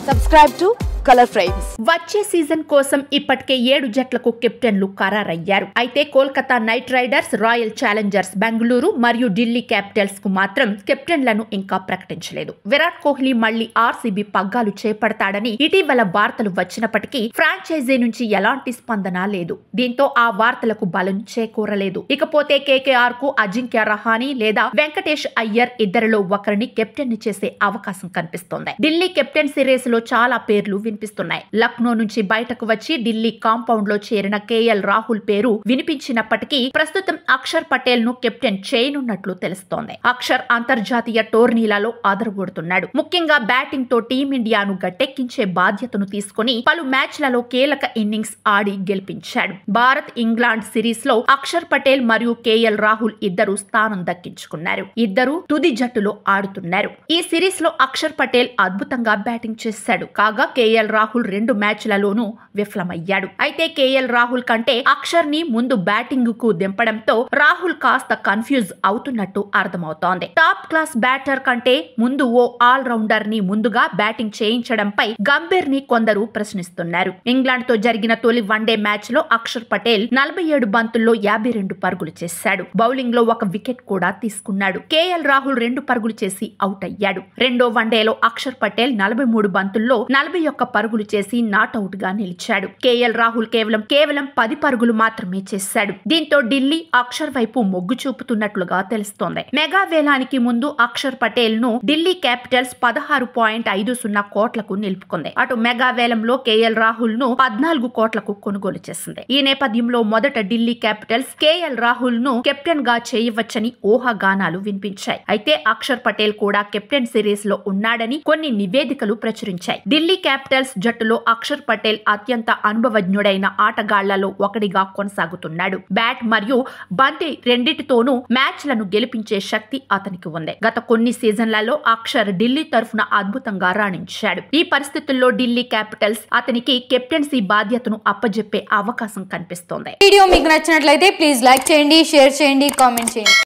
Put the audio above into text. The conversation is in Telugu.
Subscribe to Color Frames. వచ్చే సీజన్ కోసం ఇప్పటికే 7 జట్లకు కెప్టెన్లు ఖరారయ్యారు. అయితే Kolkata night riders, royal Challengers Bengaluru మరియు ఢిల్లీ క్యాపిటల్స్ కు మాత్రం కెప్టెన్లను ఇంకా ప్రకటించలేదు. విరాట్ కోహ్లీ మళ్లీ ఆర్సీబీ పగ్గాలు చేపడతాడని ఇటీవల వార్తలు వచ్చినప్పటికీ ఫ్రాంచైజీ నుంచి ఎలాంటి స్పందన లేదు. దీంతో ఆ వార్తలకు బలం చేకూరలేదు. ఇకపోతే కేకేఆర్ కు అజింక్య రహానే లేదా వెంకటేష్ అయ్యర్ ఇద్దరిలో ఒకరిని కెప్టెన్ చేసే అవకాశం కనిపిస్తోంది. ఢిల్లీ కెప్టెన్సీ రేసులో చాలా పేర్లు వినిపిస్తున్నాయి. లక్నో నుంచి బయటకు వచ్చి ఢిల్లీ కాంపౌండ్ లో చేరిన కేఎల్ రాహుల్ పేరు వినిపించినప్పటికీ ప్రస్తుతం అక్షర్ పటేల్ ను కెప్టెన్ చేయనున్నట్లు తెలుస్తోంది. అక్షర్ అంతర్జాతీయ టోర్నీలలో అదరగొడుతున్నాడు. ముఖ్యంగా బ్యాటింగ్ తో టీమిండియాను గట్టెక్కించే బాధ్యతను తీసుకుని పలు మ్యాచ్లలో కీలక ఇన్నింగ్స్ ఆడి గెలిపించాడు. భారత్ ఇంగ్లాండ్ సిరీస్ లో అక్షర్ పటేల్ మరియు కేఎల్ రాహుల్ ఇద్దరు స్థానం దక్కించుకున్నారు. ఇద్దరు తుది జట్టులో ఆడుతున్నారు. ఈ సిరీస్ లో అక్షర్ పటేల్ అద్భుతంగా బ్యాటింగ్ చేశాడు. కాగా కేఎల్ రాహుల్ 2 మ్యాచ్లలోనూ విఫలమయ్యాడు. అయితే కేఎల్ రాహుల్ కంటే అక్షర్ ని ముందు బ్యాటింగ్ కు దింపడంతో రాహుల్ కాస్త కన్ఫ్యూజ్ అవుతున్నట్టు అర్థమవుతోంది. టాప్ క్లాస్ బ్యాటర్ కంటే ముందు ఓ ఆల్ రౌండర్ ని ముందుగా బ్యాటింగ్ చేయించడంపై గంభీర్ ని కొందరు ప్రశ్నిస్తున్నారు. ఇంగ్లాండ్ తో జరిగిన తొలి వన్డే మ్యాచ్ లో అక్షర్ పటేల్ 47 బంతుల్లో 52 పరుగులు చేశాడు. బౌలింగ్ లో ఒక వికెట్ కూడా తీసుకున్నాడు. కేఎల్ రాహుల్ 2 పరుగులు చేసి అవుట్ అయ్యాడు. రెండో వన్డేలో అక్షర్ పటేల్ 43 బంతుల్లో 41 పరుగులు చేసి నాట్అవుట్ గా నిలిచాడు. కేఎల్ రాహుల్ కేవలం 10 పరుగులు మాత్రమే చేశాడు. దీంతో ఢిల్లీ అక్షర్ వైపు మొగ్గు చూపుతున్నట్లుగా తెలుస్తోంది. మెగా వేలానికి ముందు అక్షర్ పటేల్ ను ఢిల్లీ క్యాపిటల్స్ 16.50 కోట్లకు నిలుపుకుంది. అటు మెగా వేలంలో కేఎల్ రాహుల్ ను 14 కోట్లకు కొనుగోలు చేసింది. ఈ నేపథ్యంలో మొదట ఢిల్లీ క్యాపిటల్స్ కేఎల్ రాహుల్ ను కెప్టెన్ గా చేయవచ్చని ఊహాగానాలు వినిపించాయి. అయితే అక్షర్ పటేల్ కూడా కెప్టెన్ సిరీస్ లో ఉన్నాడని కొన్ని నివేదికలు ప్రచురించాయి. ఢిల్లీ క్యాపిటల్స్ జట్టులో అక్షర్ పటేల్ అత్యంత అనుభవజ్ఞుడైన ఆటగాళ్లలో ఒకడిగా కొనసాగుతున్నాడు. బ్యాట్ మరియు బంతి రెండిటితోనూ మ్యాచ్లను గెలిపించే శక్తి అతనికి ఉంది. గత కొన్ని సీజన్లలో అక్షర్ ఢిల్లీ తరఫున అద్భుతంగా రాణించాడు. ఈ పరిస్థితుల్లో ఢిల్లీ క్యాపిటల్స్ అతనికి కెప్టెన్సీ బాధ్యతను అప్పజెప్పే అవకాశం కనిపిస్తోంది. వీడియో మీకు నచ్చినట్లయితే ప్లీజ్ లైక్ చేయండి, షేర్ చేయండి, కామెంట్ చేయండి.